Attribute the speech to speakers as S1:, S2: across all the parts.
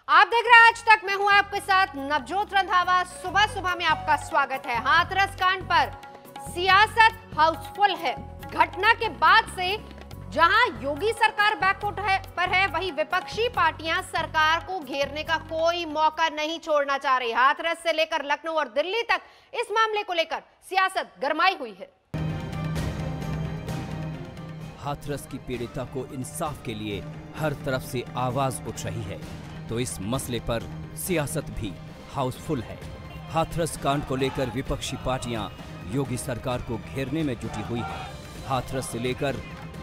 S1: आप देख रहे हैं आज तक। मैं हूं आपके साथ नवजोत रंधावा। सुबह सुबह में आपका स्वागत है। हाथरस कांड पर सियासत हाउसफुल है। घटना के बाद से जहां योगी सरकार बैकफुट पर है, वहीं विपक्षी पार्टियां सरकार को घेरने का कोई मौका नहीं छोड़ना चाह रही। हाथरस से लेकर लखनऊ और दिल्ली तक इस मामले को लेकर सियासत गरमाई हुई है।
S2: हाथरस की पीड़िता को इंसाफ के लिए हर तरफ से आवाज उठ रही है, तो इस मसले पर सियासत भी हाउसफुल है। हाथरस कांड को लेकर विपक्षी पार्टियां योगी सरकार को घेरने में जुटी हुई है। हाथरस से लेकर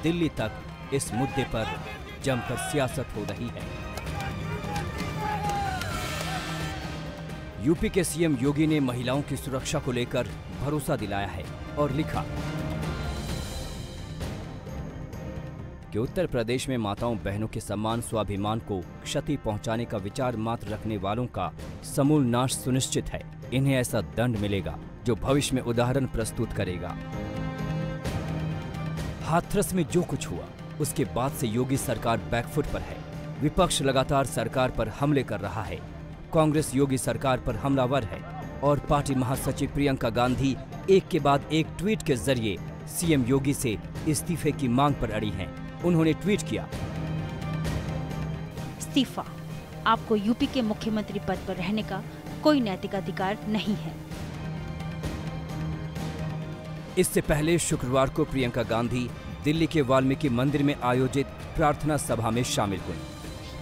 S2: दिल्ली तक इस मुद्दे पर जमकर सियासत हो रही है। यूपी के सीएम योगी ने महिलाओं की सुरक्षा को लेकर भरोसा दिलाया है और लिखा कि उत्तर प्रदेश में माताओं बहनों के सम्मान स्वाभिमान को क्षति पहुंचाने का विचार मात्र रखने वालों का समूल नाश सुनिश्चित है। इन्हें ऐसा दंड मिलेगा जो भविष्य में उदाहरण प्रस्तुत करेगा। हाथरस में जो कुछ हुआ उसके बाद से योगी सरकार बैकफुट पर है। विपक्ष लगातार सरकार पर हमले कर रहा है। कांग्रेस योगी सरकार पर हमलावर है और पार्टी महासचिव प्रियंका गांधी एक के बाद एक ट्वीट के जरिए सीएम योगी से इस्तीफे की मांग पर अड़ी हैं। उन्होंने ट्वीट किया,
S3: इस्तीफा। आपको यूपी के मुख्यमंत्री पद पर रहने का कोई नैतिक अधिकार नहीं है।
S2: इससे पहले शुक्रवार को प्रियंका गांधी दिल्ली के वाल्मीकि मंदिर में आयोजित प्रार्थना सभा में शामिल हुई।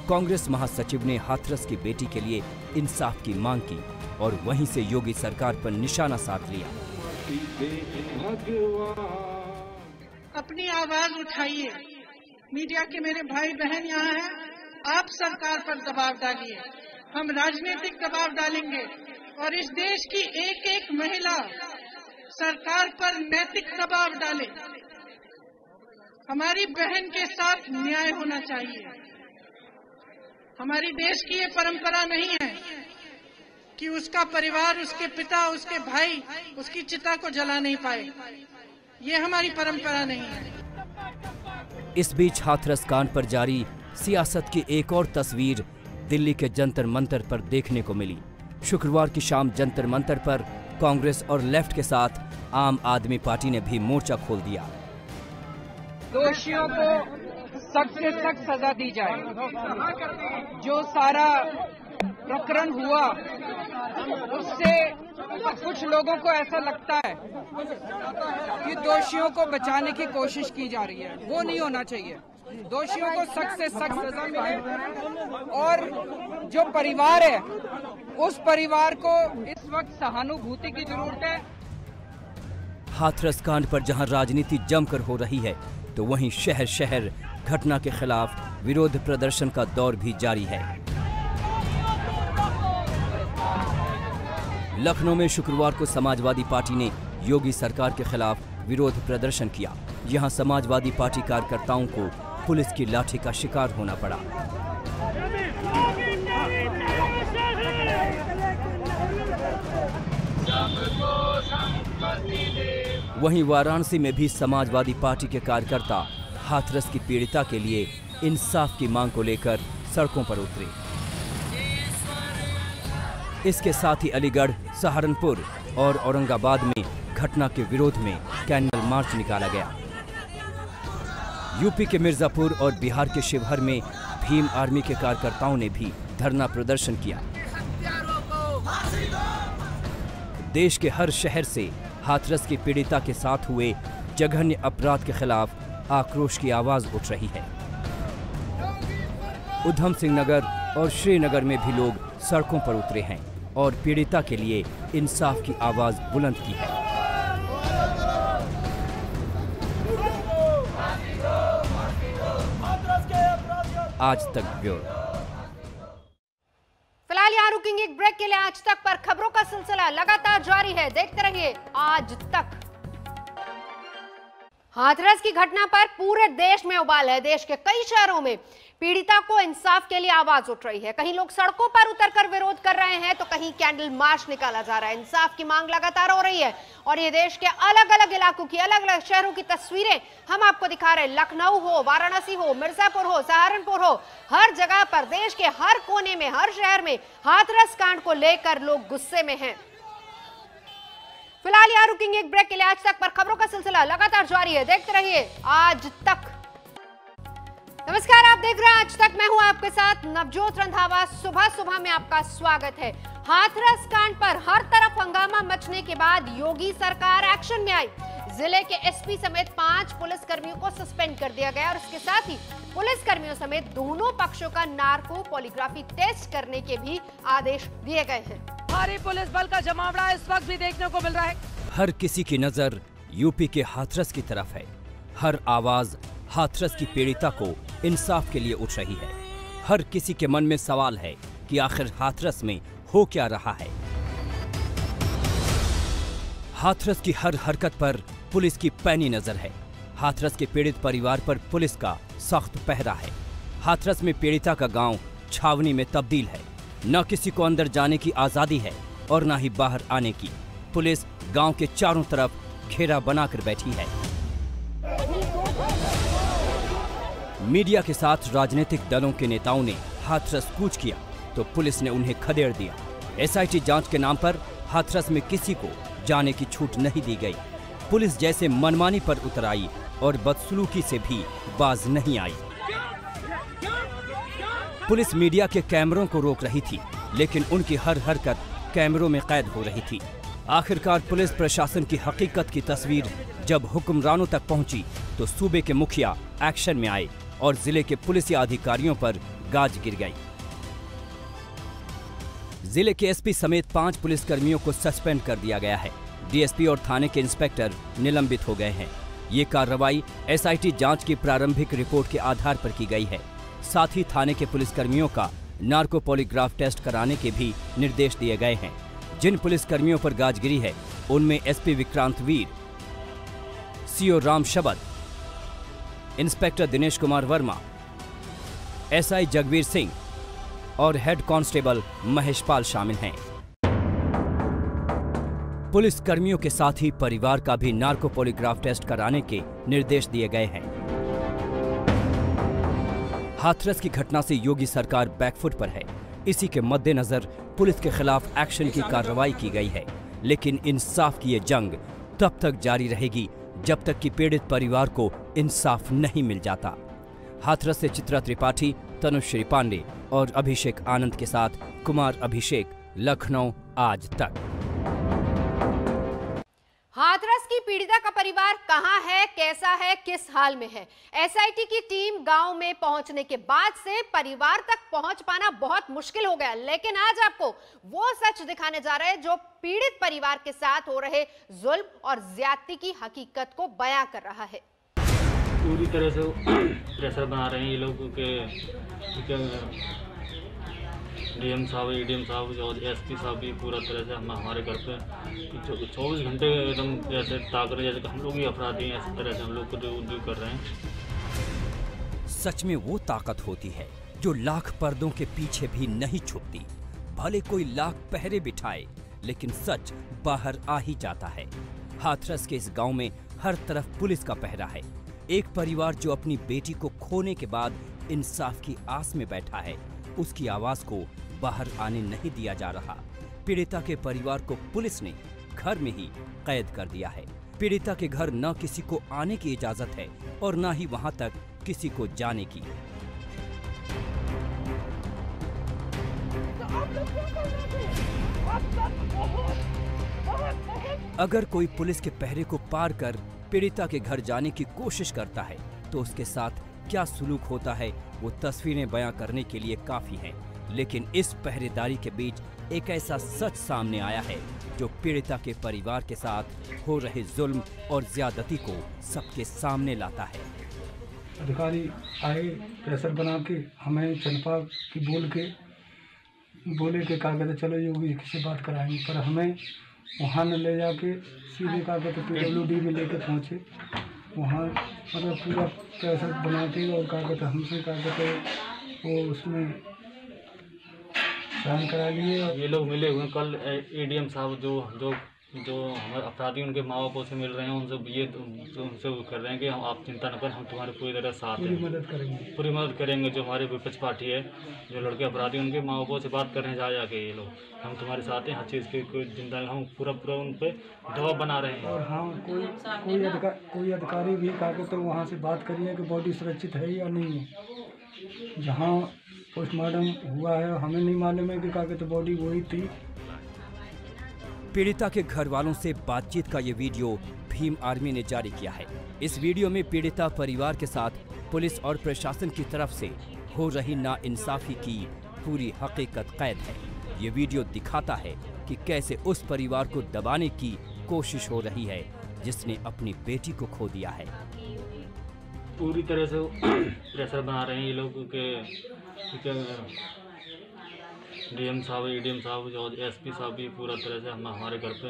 S2: कांग्रेस महासचिव ने हाथरस की बेटी के लिए इंसाफ की मांग की और वहीं से योगी सरकार पर निशाना साध लिया।
S4: अपनी आवाज उठाइए। मीडिया के मेरे भाई बहन यहाँ हैं। आप सरकार पर दबाव डालिए। हम राजनीतिक दबाव डालेंगे और इस देश की एक एक महिला सरकार पर नैतिक दबाव डाले। हमारी बहन के साथ न्याय होना चाहिए। हमारी देश की ये परंपरा नहीं है कि उसका परिवार, उसके पिता, उसके भाई उसकी चिता को जला नहीं पाए। ये हमारी परंपरा नहीं है।
S2: इस बीच हाथरस कांड पर जारी सियासत की एक और तस्वीर दिल्ली के जंतर मंतर पर देखने को मिली। शुक्रवार की शाम जंतर मंतर पर कांग्रेस और लेफ्ट के साथ आम आदमी पार्टी ने भी मोर्चा खोल दिया।
S5: दोषियों को सख्त से सख्त सजा दी जाए। जो सारा प्रकरण हुआ उससे कुछ लोगों को ऐसा लगता है कि दोषियों को बचाने की कोशिश की जा रही है। वो नहीं होना चाहिए। दोषियों को सख्त से सख्त सजा मिले और जो परिवार है उस परिवार को इस वक्त सहानुभूति की जरूरत है।
S2: हाथरस कांड पर जहां राजनीति जमकर हो रही है, तो वहीं शहर शहर घटना के खिलाफ विरोध प्रदर्शन का दौर भी जारी है। लखनऊ में शुक्रवार को समाजवादी पार्टी ने योगी सरकार के खिलाफ विरोध प्रदर्शन किया। यहां समाजवादी पार्टी कार्यकर्ताओं को पुलिस की लाठी का शिकार होना पड़ा। वहीं वाराणसी में भी समाजवादी पार्टी के कार्यकर्ता हाथरस की पीड़िता के लिए इंसाफ की मांग को लेकर सड़कों पर उतरे। इसके साथ ही अलीगढ़, सहारनपुर और औरंगाबाद में घटना के विरोध में कैंडल मार्च निकाला गया। यूपी के मिर्जापुर और बिहार के शिवहर में भीम आर्मी के कार्यकर्ताओं ने भी धरना प्रदर्शन किया। देश के हर शहर से हाथरस की पीड़िता के साथ हुए जघन्य अपराध के खिलाफ आक्रोश की आवाज उठ रही है। उधम सिंह नगर और श्रीनगर में भी लोग सड़कों पर उतरे हैं और पीड़िता के लिए इंसाफ की आवाज बुलंद की है। आज तक ब्यूरो।
S1: फिलहाल यहाँ रुकेंगे एक ब्रेक के लिए। आज तक पर खबरों का सिलसिला लगातार जारी है। देखते रहिए आज तक। हाथरस की घटना पर पूरे देश में उबाल है। देश के कई शहरों में पीड़िता को इंसाफ के लिए आवाज उठ रही है। कहीं लोग सड़कों पर उतरकर विरोध कर रहे हैं तो कहीं कैंडल मार्च निकाला जा रहा है। इंसाफ की मांग लगातार हो रही है और ये देश के अलग अलग इलाकों की, अलग अलग शहरों की तस्वीरें हम आपको दिखा रहे हैं। लखनऊ हो, वाराणसी हो, मिर्जापुर हो, सहारनपुर हो, हर जगह पर, देश के हर कोने में, हर शहर में हाथरस कांड को लेकर लोग गुस्से में हैं। फिलहाल यहाँ रुकेंगे एक ब्रेक के लिए। आज तक पर खबरों का सिलसिला लगातार जारी है, देखते रहिए आज तक। नमस्कार, आप देख रहे हैं आज तक, मैं हूं आपके साथ नवजोत रंधावा। सुबह सुबह में आपका स्वागत है। हाथरस कांड पर हर तरफ हंगामा मचने के बाद योगी सरकार एक्शन में आई। जिले के एसपी समेत 5 पुलिसकर्मियों को सस्पेंड कर दिया गया और इसके साथ ही पुलिसकर्मियों समेत दोनों पक्षों का नार्को पॉलीग्राफी टेस्ट करने के भी आदेश दिए गए हैं।
S6: भारी पुलिस बल का जमावड़ा इस वक्त भी देखने को मिल रहा है।
S2: हर किसी की नजर यूपी के हाथरस की तरफ है। हर आवाज हाथरस की पीड़िता को इंसाफ के लिए उठ रही है। हर किसी के मन में सवाल है कि आखिर हाथरस में हो क्या रहा है। हाथरस की हर हरकत पर पुलिस की पैनी नजर है। हाथरस के पीड़ित परिवार पर पुलिस का सख्त पहरा है। हाथरस में पीड़िता का गांव छावनी में तब्दील है। न किसी को अंदर जाने की आजादी है और न ही बाहर आने की। पुलिस गांव के चारों तरफ घेरा बनाकर बैठी है। मीडिया के साथ राजनीतिक दलों के नेताओं ने हाथरस कूच किया तो पुलिस ने उन्हें खदेड़ दिया। एसआईटी जांच के नाम पर हाथरस में किसी को जाने की छूट नहीं दी गई। पुलिस जैसे मनमानी पर उतर आई और बदसलूकी से भी बाज नहीं आई। पुलिस मीडिया के कैमरों को रोक रही थी, लेकिन उनकी हर हरकत कैमरों में कैद हो रही थी। आखिरकार पुलिस प्रशासन की हकीकत की तस्वीर जब हुक्मरानों तक पहुंची तो सूबे के मुखिया एक्शन में आए और जिले के पुलिस अधिकारियों पर गाज गिर गई। जिले के एसपी समेत 5 पुलिसकर्मियों को सस्पेंड कर दिया गया है। डीएसपी और थाने के इंस्पेक्टर निलंबित हो गए हैं। ये कार्रवाई एसआईटी जांच की प्रारंभिक रिपोर्ट के आधार पर की गई है। साथ ही थाने के पुलिसकर्मियों का नार्को पॉलीग्राफ टेस्ट कराने के भी निर्देश दिए गए हैं। जिन पुलिसकर्मियों पर गाज गिरी है उनमें एसपी विक्रांत वीर, सीओ राम शबद, इंस्पेक्टर दिनेश कुमार वर्मा, एसआई जगवीर सिंह और हेड कांस्टेबल महेश पाल शामिल हैं। पुलिस कर्मियों के साथ ही परिवार का भी नार्को पॉलीग्राफ टेस्ट कराने के निर्देश दिए गए हैं। हाथरस की घटना से योगी सरकार बैकफुट पर है। इसी के मद्देनजर पुलिस के खिलाफ एक्शन की कार्रवाई की गई है। लेकिन इंसाफ की ये जंग तब तक जारी रहेगी जब तक कि पीड़ित परिवार को इंसाफ नहीं मिल जाता। हाथरस से चित्रा त्रिपाठी, तनुश्री पांडे और अभिषेक आनंद के साथ कुमार अभिषेक, लखनऊ आज तक।
S1: हाथरस की पीड़िता का परिवार कहां है, कैसा है, किस हाल में है? एसआईटी की टीम गांव में पहुंचने के बाद से परिवार तक पहुंच पाना बहुत मुश्किल हो गया। लेकिन आज आपको वो सच दिखाने जा रहे हैं जो पीड़ित परिवार के साथ हो रहे जुल्म और ज्यादती की हकीकत को बयां कर रहा है।
S7: पूरी तरह से प्रेशर बना रहे हैं ये लोग के डीएम साहब, एडीएम साहब और एसपी साहब भी पूरा तरह से हमारे घर पे 24 घंटे एकदम जैसे ताक रहे, जैसे हम लोग ही अपराधी हैं, इस तरह से हम लोग को जो कर रहे हैं।
S2: सच में वो ताकत होती है जो लाख पर्दों के पीछे भी नहीं छुपती। भले कोई लाख पहरे बिठाए लेकिन सच बाहर आ ही जाता है। हाथरस के इस गांव में हर तरफ पुलिस का पहरा है। एक परिवार जो अपनी बेटी को खोने के बाद इंसाफ की आस में बैठा है, उसकी आवाज को बाहर आने नहीं दिया जा रहा। पीड़िता के परिवार को पुलिस ने घर में ही कैद कर दिया है। पीड़िता के घर न किसी को आने की इजाजत है और न ही वहां तक किसी को जाने की। अगर कोई पुलिस के पहरे को पार कर पीड़िता के घर जाने की कोशिश करता है तो उसके साथ क्या सुलूक होता है वो तस्वीरें बयां करने के लिए काफी है। लेकिन इस पहरेदारी के बीच एक ऐसा सच सामने आया है जो पीड़िता के परिवार के साथ हो रहे जुल्म और ज्यादती को सबके सामने लाता है।
S8: अधिकारी आए, प्रेशर बना के हमें चंपा की बोले के कहा कहते चलो योगी से बात कराएंगे, पर हमें वहाँ न ले जाके सीधे कहा कहते PWD में लेके पहुँचे। वहाँ मतलब पूरा कैसेट बना के और क्या कहते हमसे क्या कहते वो उसमें साइन करा लिए।
S7: ये लोग मिले हुए हैं कल एडीएम साहब जो हमारे अपराधी उनके माँ बापों से मिल रहे हैं, उनसे वो कर रहे हैं कि हम आप चिंता न करें, हम तुम्हारे पूरी तरह साथ हैं, पूरी मदद करेंगे। जो हमारे विपक्ष पार्टी है, जो लड़के अपराधी उनके माँ बापों से बात कर रहे हैं जाके ये लोग, हम तुम्हारे साथ हैं, हर चीज़ की कोई चिंता नहीं, हम पूरा उन पर दबाव बना रहे हैं।
S8: और हाँ कोई अधिकारी भी क्या कहते वहाँ से बात करिए कि बॉडी सुरक्षित है या नहीं है। जहाँ पोस्टमार्टम हुआ है हमें नहीं मालूम है कि क्या कहते बॉडी वही थी।
S2: पीड़िता के घर वालों से बातचीत का ये वीडियो भीम आर्मी ने जारी किया है। इस वीडियो में पीड़िता परिवार के साथ पुलिस और प्रशासन की तरफ से हो रही नाइंसाफी की पूरी हकीकत कैद है। ये वीडियो दिखाता है कि कैसे उस परिवार को दबाने की कोशिश हो रही है जिसने अपनी बेटी को खो दिया है।
S7: पूरी तरह से प्रेशर बना रहे हैं ये लोग के डीएम साहब, एडीएम साहब और एसपी साहब भी पूरा तरह से हमारे घर पे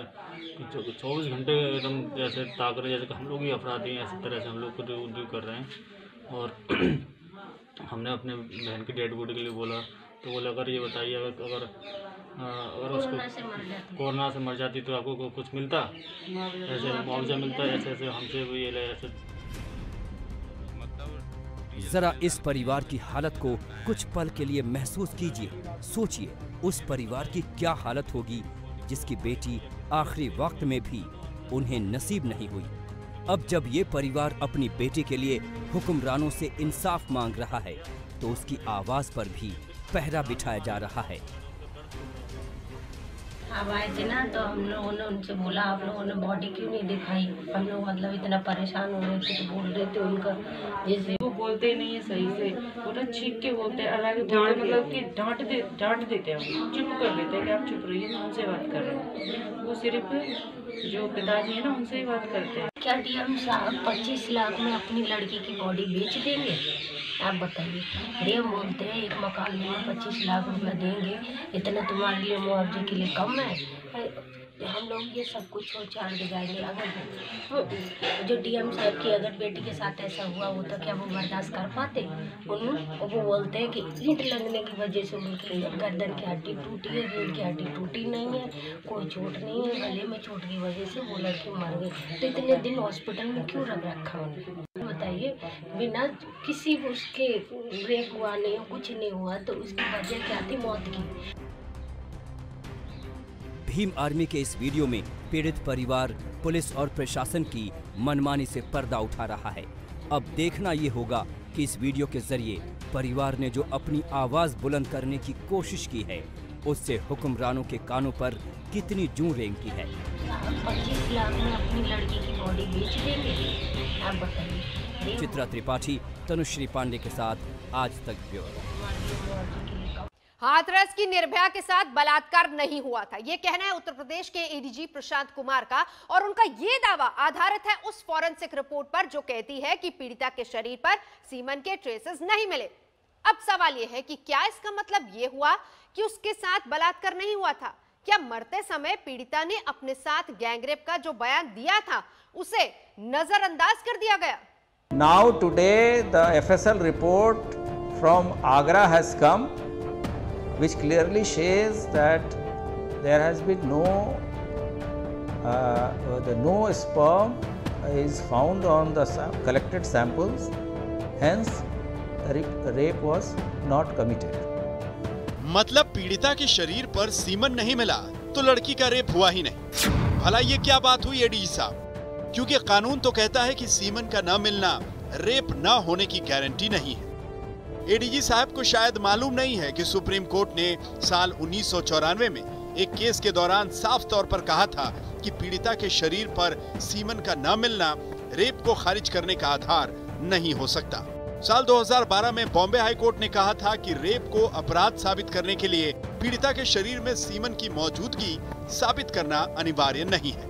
S7: 24 घंटे एकदम जैसे ताक रहे, जैसे कि हम लोग ही अपराधी हैं, इसी तरह से हम लोग को ड्यू कर रहे हैं। और हमने अपने बहन की डेड बॉडी के लिए बोला तो बोले अगर ये बताइए अगर उसको कोरोना से मर जाती तो आपको कुछ मिलता, ऐसे मुआवजा मिलता, ऐसे हमसे भी ये ऐसे।
S2: जरा इस परिवार की हालत को कुछ पल के लिए महसूस कीजिए। सोचिए उस परिवार की क्या हालत होगी जिसकी बेटी आखिरी वक्त में भी उन्हें नसीब नहीं हुई। अब जब ये परिवार अपनी बेटी के लिए हुक्मरानों से इंसाफ मांग रहा है तो उसकी आवाज पर भी पहरा बिठाया जा रहा है।
S9: अब आए थे ना तो हम लोगों ने उनसे बोला आप लोगों ने बॉडी क्यों नहीं दिखाई। हम लोग मतलब इतना परेशान हो रहे थे तो बोल रहे थे उनका जैसे वो बोलते ही नहीं है सही से, पूरा चीख के बोलते हैं, अलग मतलब कि डांट देते हैं, चुप कर देते हैं कि आप चुप रहिए, उनसे बात कर रहे हैं। वो सिर्फ जो पिताजी है ना उनसे ही बात करते हैं। क्या डीएम साहब 25 लाख में अपनी लड़की की बॉडी बेच देंगे? आप बताइए। डीएम बोलते हैं एक मकान में 25 लाख रुपया देंगे, इतना तुम्हारे लिए मुआवजे के लिए कम है। हम लोग ये सब कुछ छोड़ के जाएंगे। अगर जो डीएम साहब की अगर बेटी के साथ ऐसा हुआ होता क्या वो बर्दाश्त कर पाते? वो बोलते हैं कि ईंट लगने की वजह से उनकी गर्दन की हड्डी टूटी है, रीढ़ की हड्डी टूटी नहीं है, कोई चोट नहीं है, गले में चोट की वजह से वो लड़की मर गई। तो इतने दिन हॉस्पिटल में क्यों रख रखा उन्हें? बताइए, बिना किसी उसके रेप हुआ नहीं, कुछ नहीं हुआ, तो उसकी वजह क्या थी मौत की?
S2: भीम आर्मी के इस वीडियो में पीड़ित परिवार पुलिस और प्रशासन की मनमानी से पर्दा उठा रहा है। अब देखना ये होगा कि इस वीडियो के जरिए परिवार ने जो अपनी आवाज बुलंद करने की कोशिश की है उससे हुक्मरानों के कानों पर कितनी जूं रेंगती है।
S9: 25 लाख में अपनी लड़की की बॉडी बेच देंगे? आप बताइए।
S2: चित्रा त्रिपाठी, तनुश्री पांडे के साथ आज तक ब्यूरो।
S1: हाथरस की निर्भया के साथ बलात्कार नहीं हुआ था, यह कहना है उत्तर प्रदेश के एडीजी प्रशांत कुमार का, और उनका यह दावा आधारित है उस फॉरेंसिक रिपोर्ट पर जो कहती है कि पीड़िता के शरीर पर सीमन के ट्रेसेस नहीं मिले। अब सवाल यह है कि क्या इसका मतलब यह हुआ कि उसके साथ बलात्कार नहीं हुआ था? क्या मरते समय पीड़िता ने अपने साथ गैंगरेप का जो बयान दिया था उसे नजरअंदाज कर दिया गया?
S10: Now today the FSL report from Agra has come, which clearly says that there has been no sperm is found on the collected samples, hence rape was not committed.
S11: मतलब पीड़िता के शरीर पर सीमन नहीं मिला तो लड़की का रेप हुआ ही नहीं। भला ये क्या बात हुई एडीजी साहब? क्योंकि कानून तो कहता है कि सीमन का न मिलना रेप न होने की गारंटी नहीं है। एडीजी साहब को शायद मालूम नहीं है कि सुप्रीम कोर्ट ने साल 1994 में एक केस के दौरान साफ तौर पर कहा था कि पीड़िता के शरीर पर सीमन का न मिलना रेप को खारिज करने का आधार नहीं हो सकता। साल 2012 में बॉम्बे हाई कोर्ट ने कहा था कि रेप को अपराध साबित करने के लिए पीड़िता के शरीर में सीमन की मौजूदगी साबित करना अनिवार्य नहीं है।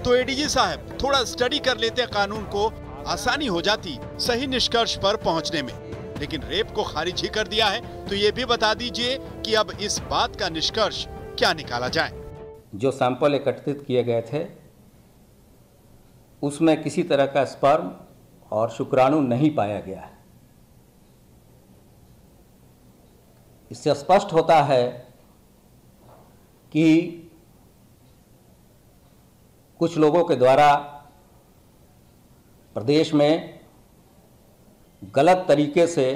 S11: तो एडीजी साहब थोड़ा स्टडी कर लेते कानून को, आसानी हो जाती सही निष्कर्ष पर पहुंचने में। लेकिन रेप को खारिज ही कर दिया है, तो ये भी बता दीजिए कि अब इस बात का निष्कर्ष क्या निकाला जाए।
S10: जो सैंपल एकत्रित किए गए थे उसमें किसी तरह का स्पर्म और शुक्राणु नहीं पाया गया है। इससे स्पष्ट होता है कि कुछ लोगों के द्वारा प्रदेश में गलत तरीके से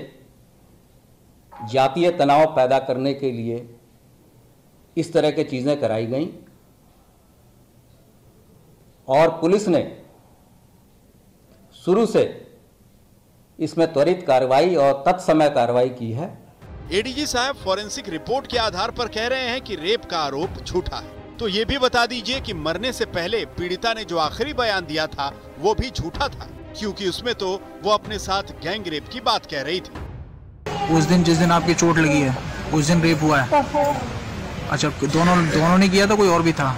S10: जातीय तनाव पैदा करने के लिए इस तरह की चीज़ें कराई गईं और पुलिस ने शुरू से इसमें त्वरित कार्रवाई और तत्समय कार्रवाई की है।
S11: एडीजी साहब फॉरेंसिक रिपोर्ट के आधार पर कह रहे हैं कि रेप का आरोप झूठा है। तो ये भी बता दीजिए कि मरने से पहले पीड़िता ने जो आखिरी बयान दिया था वो भी झूठा था, क्योंकि उसमें तो वो अपने साथ गैंग रेप की बात कह रही थी।
S12: उस दिन जिस दिन आपकी चोट लगी है उस दिन रेप हुआ है? अच्छा, दोनों ने किया था, कोई और भी था?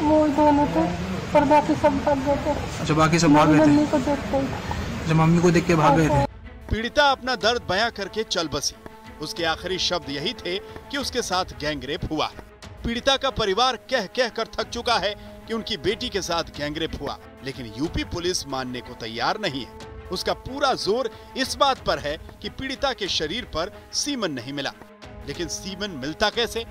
S13: वो दोनों थे, पर बाकी सब भाग गए थे।
S12: अच्छा, बाकी सब भाग गए थे। अच्छा, मम्मी को देख के भाग गए थे।
S11: पीड़िता अपना दर्द बयां करके चल बसी। उसके आखिरी शब्द यही थे कि उसके साथ गैंग रेप हुआ है। पीड़िता का परिवार कह कह कर थक चुका है कि उनकी बेटी के साथ गैंगरेप हुआ, लेकिन यूपी पुलिस मानने को तैयार नहीं है। उसका पूरा जोर इस बात पर है कि पीड़िता के शरीर पर सीमन नहीं मिला। लेकिन सीमन मिलता कैसे?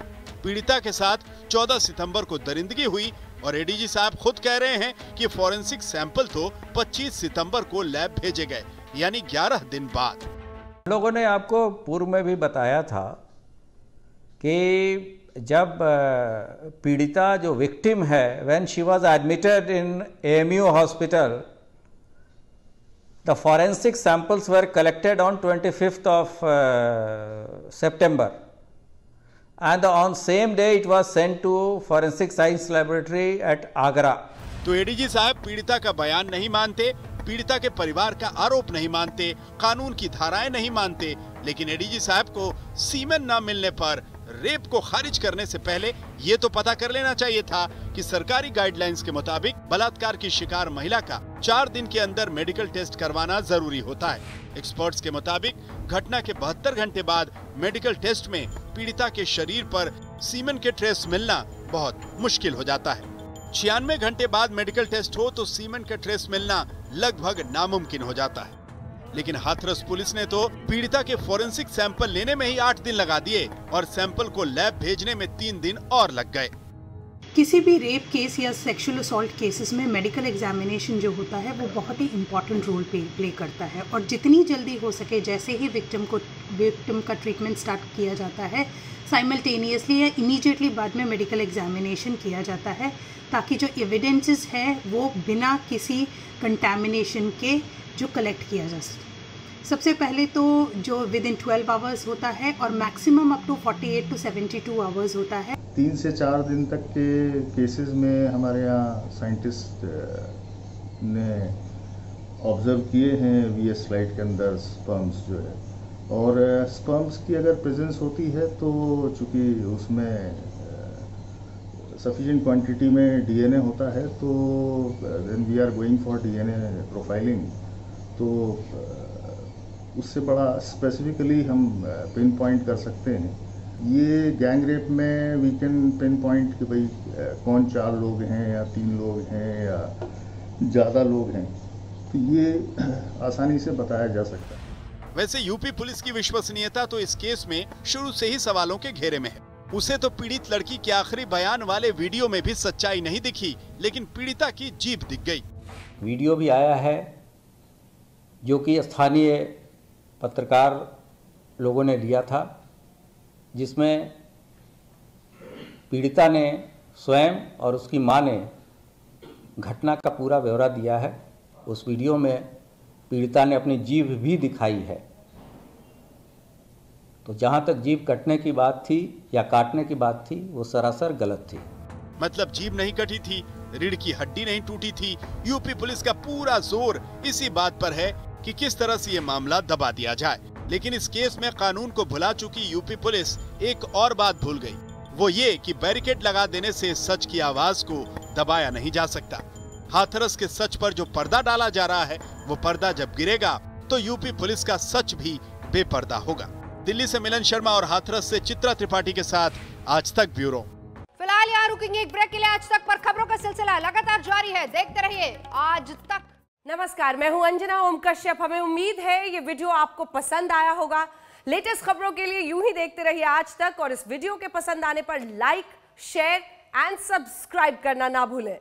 S11: पीड़िता के साथ 14 सितंबर को दरिंदगी हुई और एडीजी साहब खुद कह रहे हैं कि फॉरेंसिक सैंपल तो 25 सितंबर को लैब भेजे गए, यानी 11 दिन बाद।
S10: लोगों ने आपको पूर्व में भी बताया था कि जब पीड़िता जो विक्टिम है, when she was admitted in AMU hospital, the forensic samples were collected on 25th of September and on same day it was sent to Forensic Science Laboratory at Agra.
S11: तो एडीजी साहब पीड़िता का बयान नहीं मानते, पीड़िता के परिवार का आरोप नहीं मानते, कानून की धाराएं नहीं मानते, लेकिन एडीजी साहब को सीमेन न मिलने पर रेप को खारिज करने से पहले ये तो पता कर लेना चाहिए था कि सरकारी गाइडलाइंस के मुताबिक बलात्कार की शिकार महिला का 4 दिन के अंदर मेडिकल टेस्ट करवाना जरूरी होता है। एक्सपर्ट्स के मुताबिक घटना के 72 घंटे बाद मेडिकल टेस्ट में पीड़िता के शरीर पर सीमेन के ट्रेस मिलना बहुत मुश्किल हो जाता है। 96 घंटे बाद मेडिकल टेस्ट हो तो सीमेन का ट्रेस मिलना लगभग नामुमकिन हो जाता है। लेकिन हाथरस पुलिस ने तो पीड़िता के फॉरेंसिक सैंपल लेने में ही 8 दिन लगा दिए और सैंपल को लैब भेजने में 3 दिन और लग गए।
S14: किसी भी रेप केस या सेक्सुअल असॉल्ट केसेस में मेडिकल एग्जामिनेशन जो होता है वो बहुत ही इम्पॉर्टेंट रोल प्ले करता है और जितनी जल्दी हो सके, जैसे ही विक्टिम का ट्रीटमेंट स्टार्ट किया जाता है, साइमल्टेनियसली या इमीडिएटली बाद में मेडिकल एग्जामिनेशन किया जाता है, ताकि जो एविडेंसेस है वो बिना किसी कंटैमिनेशन के जो कलेक्ट किया जा सके। सबसे पहले तो जो विद इन 12 आवर्स होता है और maximum up to 48 to 72 hours होता है।
S15: 3 से 4 दिन तक के केसेस में हमारे यहाँ साइंटिस्ट ने ऑब्जर्व किए हैं VS स्लाइड के अंदर स्पर्म्स जो है, और स्पर्म्स की अगर प्रेजेंस होती है तो चूँकि उसमें सफिशिएंट क्वांटिटी में DNA होता है तो then we are going for DNA profiling. तो उससे बड़ा स्पेसिफिकली हम पिन पॉइंट कर सकते हैं। ये गैंग रेप में वी कैन पिन पॉइंट कि भाई कौन 4 लोग हैं या 3 लोग हैं या ज़्यादा लोग हैं, तो ये आसानी से बताया जा सकता है।
S11: वैसे यूपी पुलिस की विश्वसनीयता तो इस केस में शुरू से ही सवालों के घेरे में है। उसे तो पीड़ित लड़की के आखिरी बयान वाले वीडियो में भी सच्चाई नहीं दिखी, लेकिन पीड़िता की जीभ दिख गई।
S10: वीडियो भी आया है जो कि स्थानीय पत्रकार लोगों ने लिया था, जिसमें पीड़िता ने स्वयं और उसकी मां ने घटना का पूरा ब्यौरा दिया है। उस वीडियो में पीड़िता ने अपनी जीभ भी दिखाई है। तो जहां तक जीभ कटने की बात थी या काटने की बात थी, वो सरासर गलत थी।
S11: मतलब जीभ नहीं कटी थी, रीढ़ की हड्डी नहीं टूटी थी। यूपी पुलिस का पूरा जोर इसी बात पर है कि किस तरह से ये मामला दबा दिया जाए। लेकिन इस केस में कानून को भुला चुकी यूपी पुलिस एक और बात भूल गई, वो ये कि बैरिकेड लगा देने से सच की आवाज को दबाया नहीं जा सकता। हाथरस के सच पर जो पर्दा डाला जा रहा है, वो पर्दा जब गिरेगा तो यूपी पुलिस का सच भी बेपर्दा होगा। दिल्ली से मिलन शर्मा और हाथरस से चित्रा त्रिपाठी के साथ आज तक ब्यूरो।
S1: फिलहाल यहाँ रुकेंगे एक ब्रेक के लिए। आज तक पर खबरों का सिलसिला लगातार जारी है, देखते रहिए आज तक।
S16: नमस्कार, मैं हूं अंजना ओम कश्यप। हमें उम्मीद है ये वीडियो आपको पसंद आया होगा। लेटेस्ट खबरों के लिए यूं ही देखते रहिए आज तक, और इस वीडियो के पसंद आने पर लाइक, शेयर एंड सब्सक्राइब करना ना भूलें।